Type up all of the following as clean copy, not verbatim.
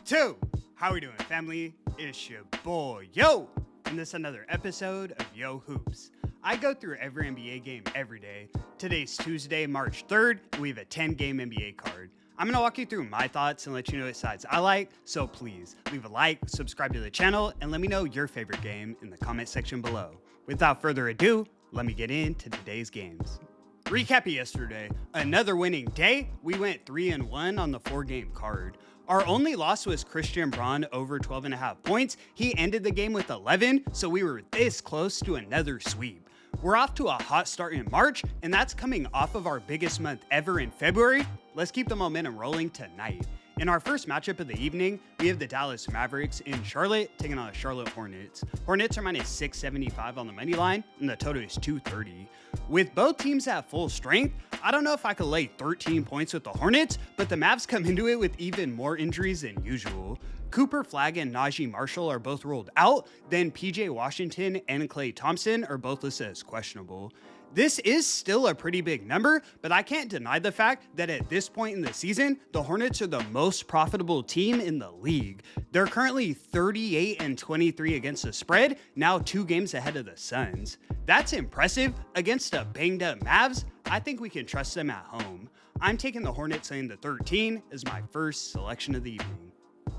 2. How we doing, family? It's your boy, Yo! And this is another episode of YoHoops. I go through every NBA game every day. Today's Tuesday, March 3rd, and we have a 10-game NBA card. I'm going to walk you through my thoughts and let you know what sides I like, so please leave a like, subscribe to the channel, and let me know your favorite game in the comment section below. Without further ado, let me get into today's games. Recap of yesterday, another winning day. We went 3-1 on the 4-game card. Our only loss was Christian Braun over 12.5 points. He ended the game with 11, so we were this close to another sweep. We're off to a hot start in March, and that's coming off of our biggest month ever in February. Let's keep the momentum rolling tonight. In our first matchup of the evening, we have the Dallas Mavericks in Charlotte taking on the Charlotte Hornets. Hornets are minus 675 on the money line, and the total is 230. With both teams at full strength, I don't know if I could lay 13 points with the Hornets, but the Mavs come into it with even more injuries than usual. Cooper Flagg and Najee Marshall are both ruled out, then PJ Washington and Klay Thompson are both listed as questionable. This is still a pretty big number, but I can't deny the fact that at this point in the season, the Hornets are the most profitable team in the league. They're currently 38-23 against the spread, now 2 games ahead of the Suns. That's impressive. Against a banged up Mavs, I think we can trust them at home. I'm taking the Hornets laying the 13 as my first selection of the evening.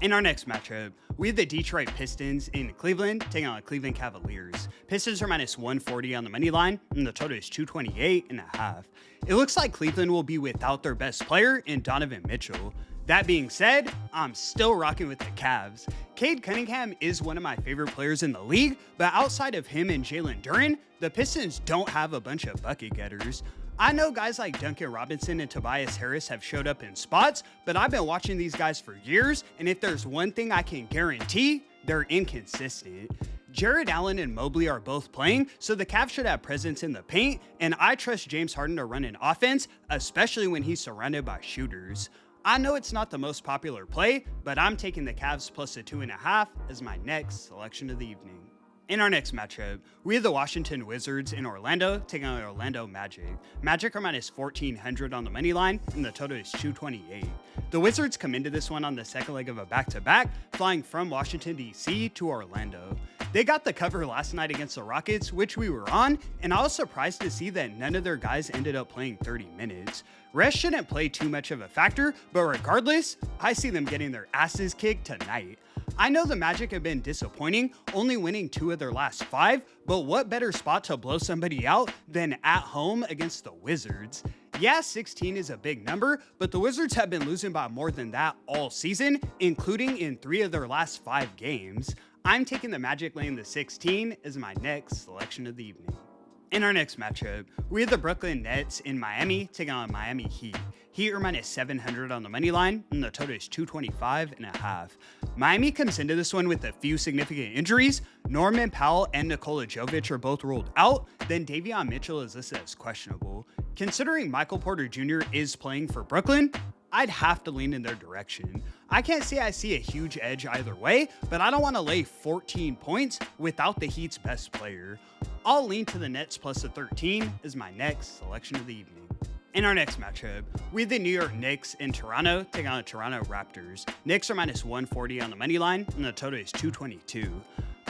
In our next matchup, we have the Detroit Pistons in Cleveland taking on the Cleveland Cavaliers. Pistons are minus 140 on the money line, and the total is 228.5. It looks like Cleveland will be without their best player in Donovan Mitchell. That being said, I'm still rocking with the Cavs. Cade Cunningham is one of my favorite players in the league, but outside of him and Jalen Duren, the Pistons don't have a bunch of bucket getters. I know guys like Duncan Robinson and Tobias Harris have showed up in spots, but I've been watching these guys for years, and if there's one thing I can guarantee, they're inconsistent. Jared Allen and Mobley are both playing, so the Cavs should have presence in the paint, and I trust James Harden to run an offense, especially when he's surrounded by shooters. I know it's not the most popular play, but I'm taking the Cavs plus a 2.5 as my next selection of the evening. In our next matchup, we have the Washington Wizards in Orlando taking on the Orlando Magic. Magic are minus 1,400 on the money line, and the total is 228. The Wizards come into this one on the second leg of a back-to-back, flying from Washington, D.C. to Orlando. They got the cover last night against the Rockets, which we were on, and I was surprised to see that none of their guys ended up playing 30 minutes. Rest shouldn't play too much of a factor, but regardless, I see them getting their asses kicked tonight. I know the Magic have been disappointing, only winning 2 of their last 5, but what better spot to blow somebody out than at home against the Wizards? Yeah, 16 is a big number, but the Wizards have been losing by more than that all season, including in 3 of their last 5 games. I'm taking the Magic laying the 16 as my next selection of the evening. In our next matchup, we have the Brooklyn Nets in Miami taking on Miami Heat. Heat are minus 700 on the money line, and the total is 225.5. Miami comes into this one with a few significant injuries. Norman Powell and Nikola Jovic are both ruled out, then Davion Mitchell is listed as questionable. Considering Michael Porter Jr. is playing for Brooklyn, I'd have to lean in their direction. I can't say I see a huge edge either way, but I don't want to lay 14 points without the Heat's best player. I'll lean to the Nets plus a 13 as my next selection of the evening. In our next matchup, we have the New York Knicks in Toronto taking on the Toronto Raptors. Knicks are minus 140 on the money line, and the total is 222.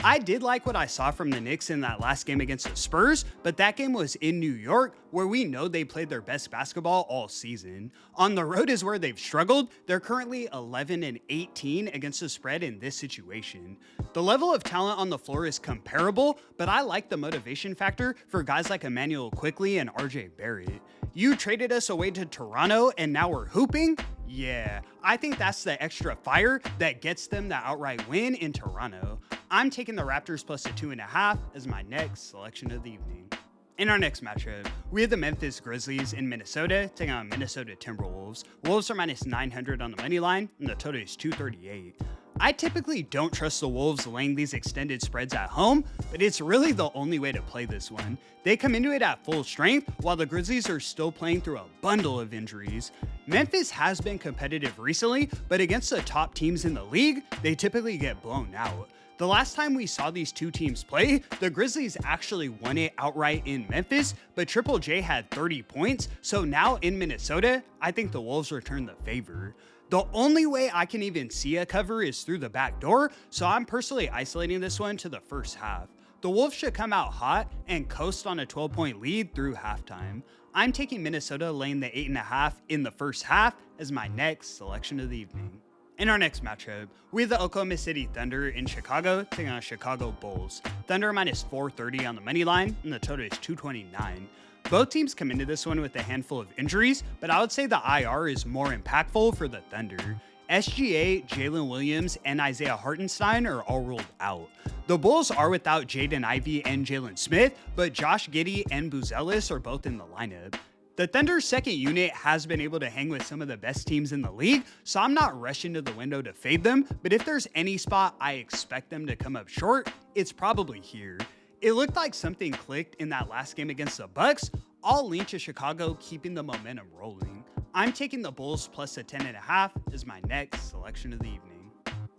I did like what I saw from the Knicks in that last game against the Spurs, but that game was in New York, where we know they played their best basketball all season. On the road is where they've struggled. They're currently 11-18 against the spread in this situation. The level of talent on the floor is comparable, but I like the motivation factor for guys like Emmanuel Quickley and RJ Barrett. You traded us away to Toronto and now we're hooping? Yeah, I think that's the extra fire that gets them the outright win in Toronto. I'm taking the Raptors plus a 2.5 as my next selection of the evening. In our next matchup, we have the Memphis Grizzlies in Minnesota taking on Minnesota Timberwolves. Wolves are minus 900 on the money line, and the total is 238. I typically don't trust the Wolves laying these extended spreads at home, but it's really the only way to play this one. They come into it at full strength, while the Grizzlies are still playing through a bundle of injuries. Memphis has been competitive recently, but against the top teams in the league, they typically get blown out. The last time we saw these two teams play, the Grizzlies actually won it outright in Memphis, but Triple J had 30 points, so now in Minnesota, I think the Wolves return the favor. The only way I can even see a cover is through the back door, so I'm personally isolating this one to the first half. The Wolves should come out hot and coast on a 12-point lead through halftime. I'm taking Minnesota laying the 8.5 in the first half as my next selection of the evening. In our next matchup, we have the Oklahoma City Thunder in Chicago taking on Chicago Bulls. Thunder minus 430 on the money line, and the total is 229. Both teams come into this one with a handful of injuries, but I would say the IR is more impactful for the Thunder. SGA, Jalen Williams, and Isaiah Hartenstein are all ruled out. The Bulls are without Jaden Ivey and Jalen Smith, but Josh Giddey and Buzelis are both in the lineup. The Thunder's second unit has been able to hang with some of the best teams in the league, so I'm not rushing to the window to fade them, but if there's any spot I expect them to come up short, it's probably here. It looked like something clicked in that last game against the Bucks. I'll lean to Chicago, keeping the momentum rolling. I'm taking the Bulls plus a 10.5 as my next selection of the evening.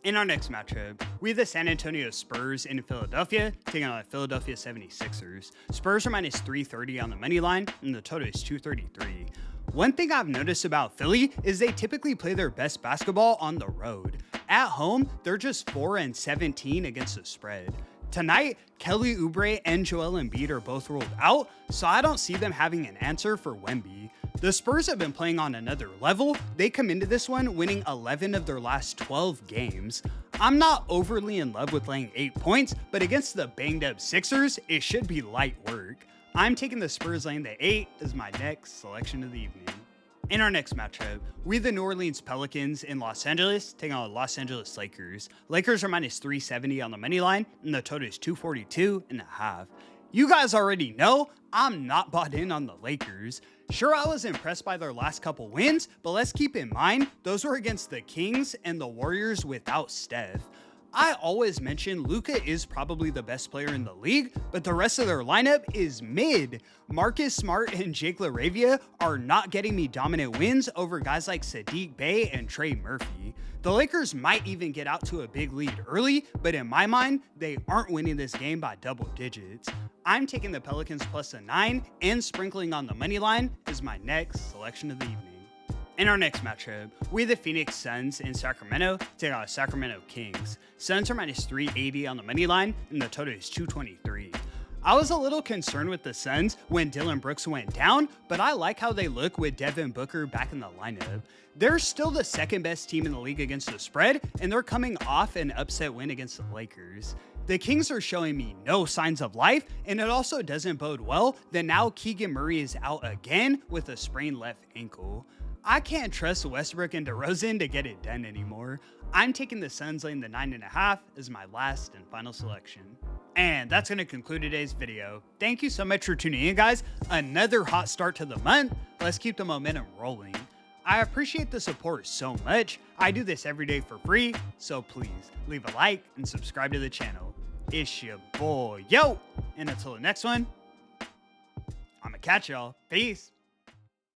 In our next matchup, we have the San Antonio Spurs in Philadelphia taking on the Philadelphia 76ers. Spurs are minus 330 on the money line, and the total is 233. One thing I've noticed about Philly is they typically play their best basketball on the road. At home, they're just 4-17 against the spread. Tonight, Kelly Oubre and Joel Embiid are both ruled out, so I don't see them having an answer for Wemby. The Spurs have been playing on another level. They come into this one winning 11 of their last 12 games. I'm not overly in love with laying 8 points, but against the banged up Sixers, it should be light work. I'm taking the Spurs laying the 8 as my next selection of the evening. In our next matchup, we have the New Orleans Pelicans in Los Angeles taking on the Los Angeles Lakers. Lakers are minus 370 on the money line, and the total is 242.5. You guys already know I'm not bought in on the Lakers. Sure, I was impressed by their last couple wins, but let's keep in mind, those were against the Kings and the Warriors without Steph. I always mention Luka is probably the best player in the league, but the rest of their lineup is mid. Marcus Smart and Jake LaRavia are not getting me dominant wins over guys like Sadiq Bey and Trey Murphy. The Lakers might even get out to a big lead early, but in my mind, they aren't winning this game by double digits. I'm taking the Pelicans plus a 9 and sprinkling on the money line as my next selection of the evening. In our next matchup, we have the Phoenix Suns in Sacramento taking on the Sacramento Kings. Suns are minus 380 on the money line, and the total is 223. I was a little concerned with the Suns when Dillon Brooks went down, but I like how they look with Devin Booker back in the lineup. They're still the second best team in the league against the spread, and they're coming off an upset win against the Lakers. The Kings are showing me no signs of life, and it also doesn't bode well that now Keegan Murray is out again with a sprained left ankle. I can't trust Westbrook and DeRozan to get it done anymore. I'm taking the Suns laying the 9.5 as my last and final selection. And that's going to conclude today's video. Thank you so much for tuning in, guys. Another hot start to the month. Let's keep the momentum rolling. I appreciate the support so much. I do this every day for free, so please leave a like and subscribe to the channel. It's your boy, Yo! And until the next one, I'm gonna catch y'all. Peace.